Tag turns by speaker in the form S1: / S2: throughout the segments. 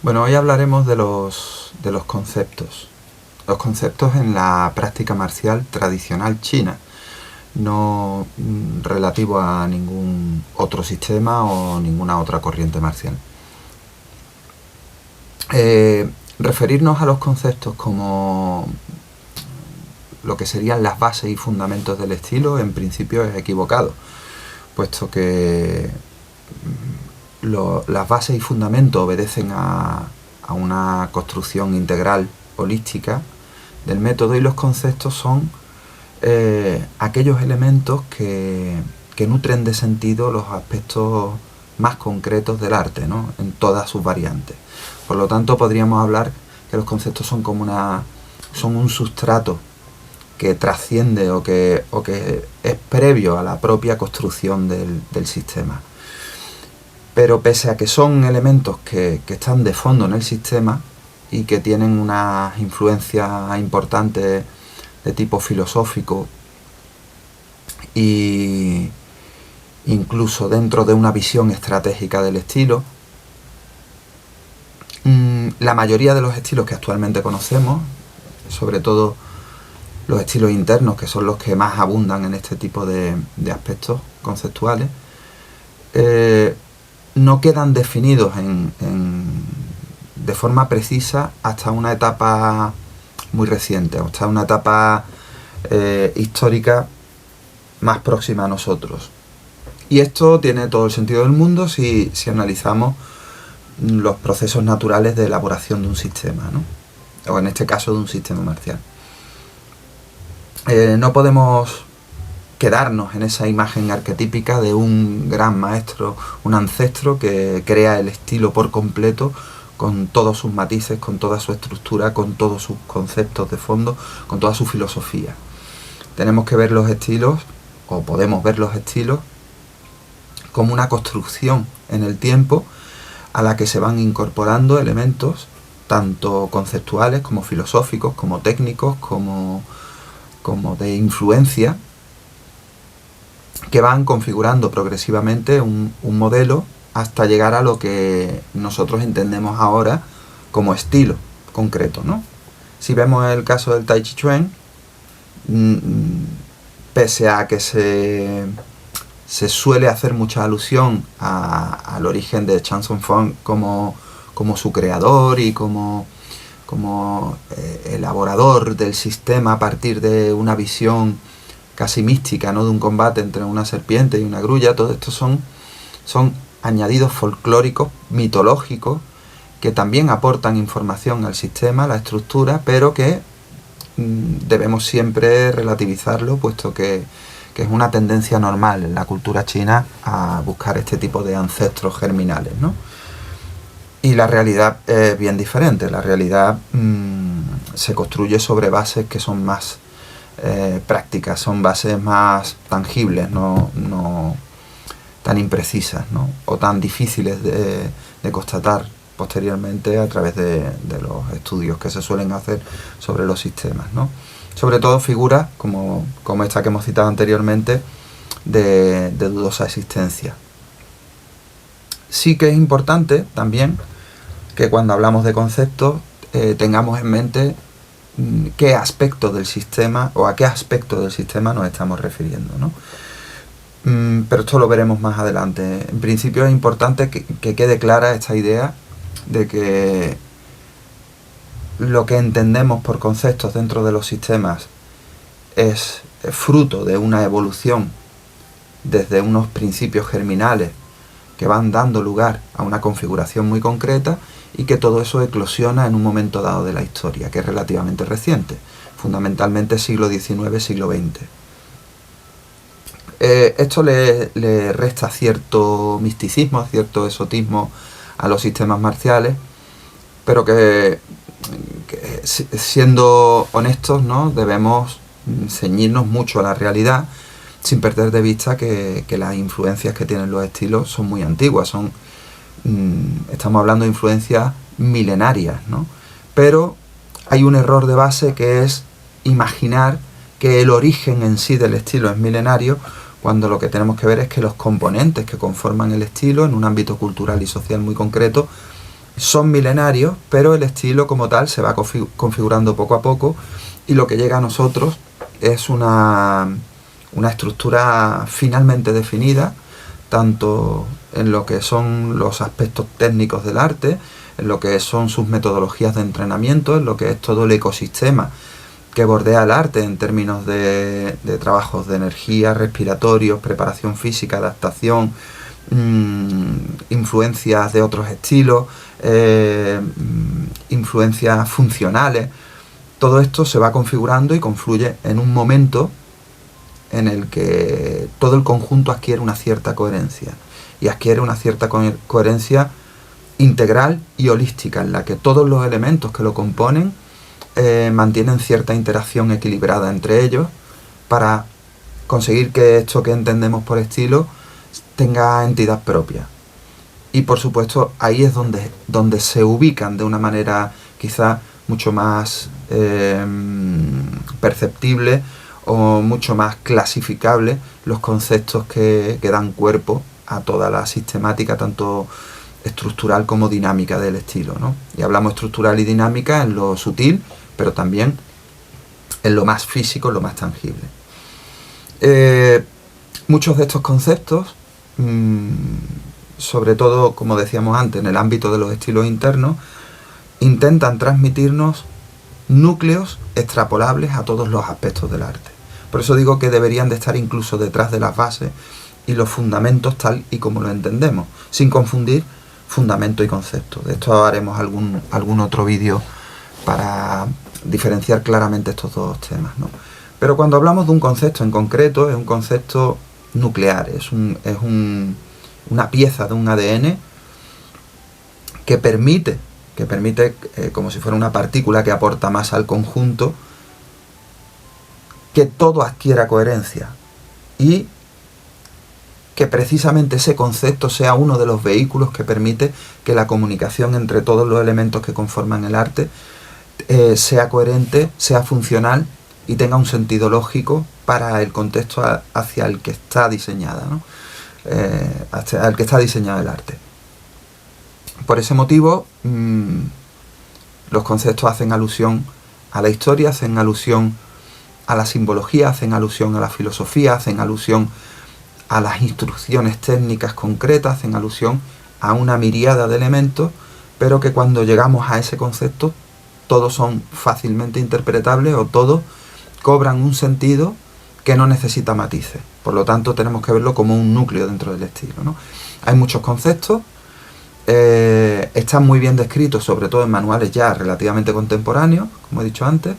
S1: Bueno, hoy hablaremos de los conceptos. Los conceptos en la práctica marcial tradicional china, no relativo a ningún otro sistema o ninguna otra corriente marcial. Referirnos a los conceptos como lo que serían las bases y fundamentos del estilo, en principio es equivocado, puesto que las bases y fundamentos obedecen a una construcción integral holística del método, y los conceptos son aquellos elementos que nutren de sentido los aspectos más concretos del arte, ¿no?, en todas sus variantes. Por lo tanto, podríamos hablar que los conceptos son como son un sustrato que trasciende o que es previo a la propia construcción del sistema. Pero pese a que son elementos que están de fondo en el sistema y que tienen unas influencias importantes de tipo filosófico e incluso dentro de una visión estratégica del estilo, la mayoría de los estilos que actualmente conocemos, sobre todo los estilos internos, que son los que más abundan en este tipo de aspectos conceptuales, no quedan definidos de forma precisa hasta una etapa muy reciente, hasta una etapa histórica más próxima a nosotros. Y esto tiene todo el sentido del mundo si analizamos los procesos naturales de elaboración de un sistema, ¿no?, o en este caso de un sistema marcial. No podemos quedarnos en esa imagen arquetípica de un gran maestro, un ancestro que crea el estilo por completo, con todos sus matices, con toda su estructura, con todos sus conceptos de fondo, con toda su filosofía. Tenemos que ver los estilos, o podemos ver los estilos, como una construcción en el tiempo a la que se van incorporando elementos tanto conceptuales como filosóficos, como técnicos, como de influencia, que van configurando progresivamente un modelo hasta llegar a lo que nosotros entendemos ahora como estilo concreto, ¿no? Si vemos el caso del Tai Chi Chuan, pese a que se suele hacer mucha alusión al origen de Chan Sung Fong como su creador y como elaborador del sistema a partir de una visión casi mística, ¿no?, de un combate entre una serpiente y una grulla. Todo esto son añadidos folclóricos, mitológicos, que también aportan información al sistema, a la estructura, pero que debemos siempre relativizarlo, puesto que es una tendencia normal en la cultura china a buscar este tipo de ancestros germinales, ¿no? Y la realidad es bien diferente. La realidad se construye sobre bases que son más prácticas, son bases más tangibles, no tan imprecisas, ¿no?, o tan difíciles de constatar posteriormente a través de los estudios que se suelen hacer sobre los sistemas, ¿no? Sobre todo figuras como esta que hemos citado anteriormente, de dudosa existencia. Sí que es importante también que cuando hablamos de conceptos tengamos en mente qué aspecto del sistema o a qué aspecto del sistema nos estamos refiriendo, ¿no? Pero esto lo veremos más adelante. En principio es importante que quede clara esta idea de que lo que entendemos por conceptos dentro de los sistemas es fruto de una evolución desde unos principios germinales que van dando lugar a una configuración muy concreta, y que todo eso eclosiona en un momento dado de la historia, que es relativamente reciente, fundamentalmente siglo XIX, siglo XX. Esto le resta cierto misticismo, cierto esotismo a los sistemas marciales, pero que siendo honestos, ¿no?, debemos ceñirnos mucho a la realidad, sin perder de vista que las influencias que tienen los estilos son muy antiguas, estamos hablando de influencias milenarias, ¿no? Pero hay un error de base, que es imaginar que el origen en sí del estilo es milenario, cuando lo que tenemos que ver es que los componentes que conforman el estilo en un ámbito cultural y social muy concreto son milenarios, pero el estilo como tal se va configurando poco a poco, y lo que llega a nosotros es una estructura finalmente definida, tanto en lo que son los aspectos técnicos del arte, en lo que son sus metodologías de entrenamiento, en lo que es todo el ecosistema que bordea el arte en términos de trabajos de energía, respiratorios, preparación física, adaptación, influencias de otros estilos, influencias funcionales. Todo esto se va configurando y confluye en un momento en el que todo el conjunto adquiere una cierta coherencia, y adquiere una cierta coherencia integral y holística, en la que todos los elementos que lo componen mantienen cierta interacción equilibrada entre ellos, para conseguir que esto que entendemos por estilo tenga entidad propia. Y por supuesto ahí es donde se ubican de una manera quizá mucho más perceptible o mucho más clasificable los conceptos que dan cuerpo a toda la sistemática, tanto estructural como dinámica del estilo, ¿no? Y hablamos estructural y dinámica en lo sutil, pero también en lo más físico, en lo más tangible. Muchos de estos conceptos, sobre todo, como decíamos antes, en el ámbito de los estilos internos, intentan transmitirnos núcleos extrapolables a todos los aspectos del arte. Por eso digo que deberían de estar incluso detrás de las bases y los fundamentos tal y como lo entendemos, sin confundir fundamento y concepto. De esto haremos algún otro vídeo para diferenciar claramente estos dos temas, ¿no? Pero cuando hablamos de un concepto en concreto, es un concepto nuclear, es una pieza de un ADN que permite, como si fuera una partícula que aporta masa al conjunto, que todo adquiera coherencia, y que precisamente ese concepto sea uno de los vehículos que permite que la comunicación entre todos los elementos que conforman el arte sea coherente, sea funcional y tenga un sentido lógico para el contexto hacia el que está diseñada, ¿no? Hacia el que está diseñado el arte. Por ese motivo, los conceptos hacen alusión a la historia, hacen alusión a la simbología, hacen alusión a la filosofía, hacen alusión a las instrucciones técnicas concretas, hacen alusión a una miríada de elementos, pero que cuando llegamos a ese concepto todos son fácilmente interpretables, o todos cobran un sentido que no necesita matices. Por lo tanto, tenemos que verlo como un núcleo dentro del estilo, ¿no? Hay muchos conceptos, están muy bien descritos, sobre todo en manuales ya relativamente contemporáneos, como he dicho antes,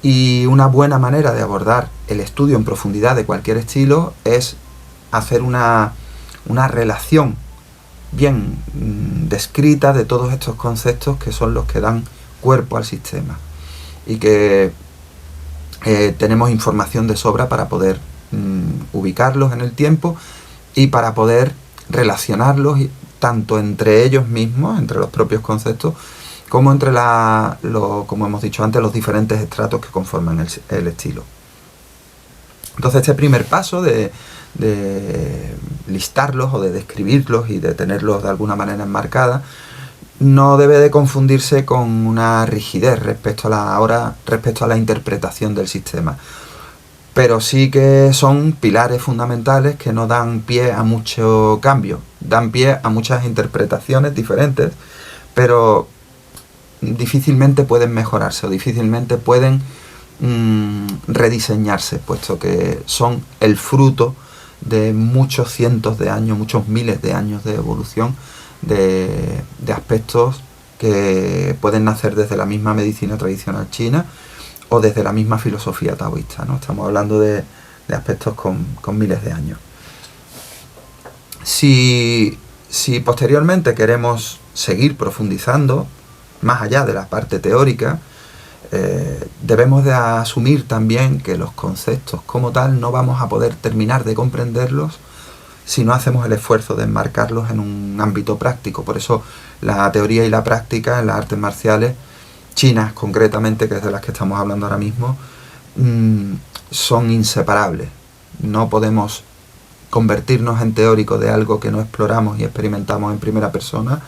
S1: y una buena manera de abordar el estudio en profundidad de cualquier estilo es hacer una relación bien descrita de todos estos conceptos, que son los que dan cuerpo al sistema, y que tenemos información de sobra para poder ubicarlos en el tiempo y para poder relacionarlos tanto entre ellos mismos, entre los propios conceptos, como entre como hemos dicho antes, los diferentes estratos que conforman el estilo. Entonces, este primer paso de listarlos o de describirlos y de tenerlos de alguna manera enmarcada no debe de confundirse con una rigidez respecto a la interpretación del sistema, pero sí que son pilares fundamentales que no dan pie a mucho cambio, dan pie a muchas interpretaciones diferentes, pero difícilmente pueden mejorarse o difícilmente pueden rediseñarse, puesto que son el fruto de muchos cientos de años, muchos miles de años de evolución de aspectos que pueden nacer desde la misma medicina tradicional china o desde la misma filosofía taoísta, ¿no? Estamos hablando de aspectos con miles de años. Si posteriormente queremos seguir profundizando más allá de la parte teórica, debemos de asumir también que los conceptos como tal no vamos a poder terminar de comprenderlos si no hacemos el esfuerzo de enmarcarlos en un ámbito práctico. Por eso la teoría y la práctica en las artes marciales chinas concretamente, que es de las que estamos hablando ahora mismo, son inseparables. No podemos convertirnos en teóricos de algo que no exploramos y experimentamos en primera persona,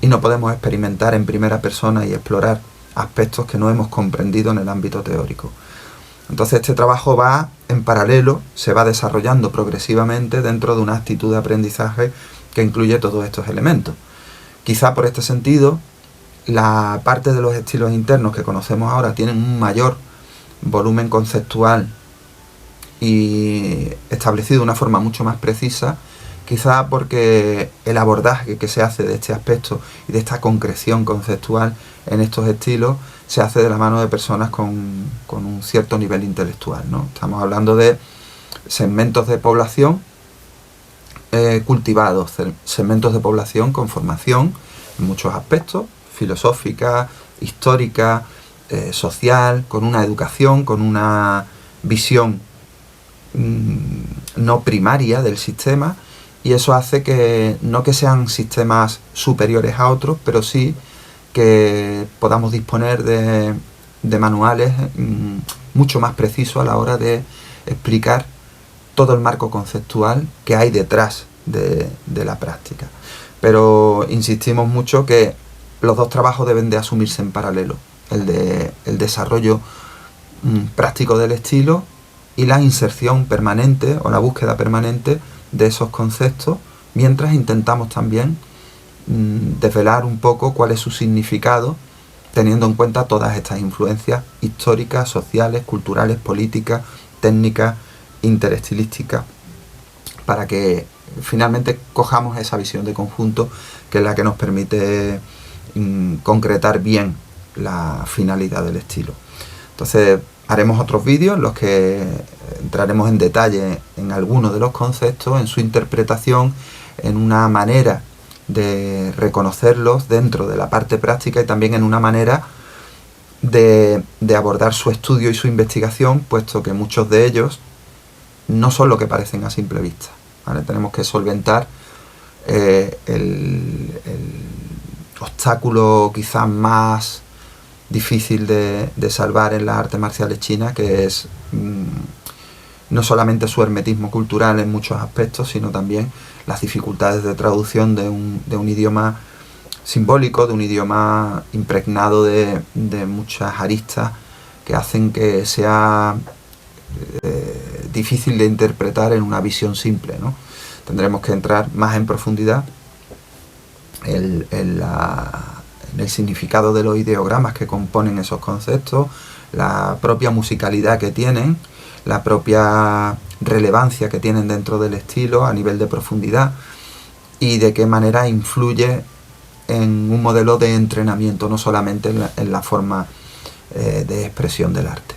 S1: y no podemos experimentar en primera persona y explorar aspectos que no hemos comprendido en el ámbito teórico. Entonces este trabajo va en paralelo, se va desarrollando progresivamente dentro de una actitud de aprendizaje que incluye todos estos elementos. Quizá por este sentido, la parte de los estilos internos que conocemos ahora tienen un mayor volumen conceptual y establecido de una forma mucho más precisa, quizá porque el abordaje que se hace de este aspecto y de esta concreción conceptual en estos estilos se hace de la mano de personas con un cierto nivel intelectual, ¿no? Estamos hablando de segmentos de población cultivados, segmentos de población con formación en muchos aspectos, filosófica, histórica, social, con una educación, con una visión no primaria del sistema, y eso hace que no que sean sistemas superiores a otros, pero sí que podamos disponer de manuales mucho más precisos a la hora de explicar todo el marco conceptual que hay detrás de la práctica. Pero insistimos mucho que los dos trabajos deben de asumirse en paralelo, el desarrollo práctico del estilo y la inserción permanente o la búsqueda permanente de esos conceptos, mientras intentamos también desvelar un poco cuál es su significado, teniendo en cuenta todas estas influencias históricas, sociales, culturales, políticas, técnicas, interestilísticas, para que finalmente cojamos esa visión de conjunto que es la que nos permite concretar bien la finalidad del estilo. Entonces haremos otros vídeos en los que entraremos en detalle en algunos de los conceptos, en su interpretación, en una manera de reconocerlos dentro de la parte práctica y también en una manera de abordar su estudio y su investigación, puesto que muchos de ellos no son lo que parecen a simple vista, ¿vale? Tenemos que solventar el obstáculo quizás más difícil de salvar en las artes marciales chinas, que es no solamente su hermetismo cultural en muchos aspectos, sino también las dificultades de traducción de un idioma simbólico, de un idioma impregnado de muchas aristas que hacen que sea difícil de interpretar en una visión simple, ¿no? Tendremos que entrar más en profundidad en el significado de los ideogramas que componen esos conceptos, la propia musicalidad que tienen, la propia relevancia que tienen dentro del estilo a nivel de profundidad y de qué manera influye en un modelo de entrenamiento, no solamente en la forma de expresión del arte.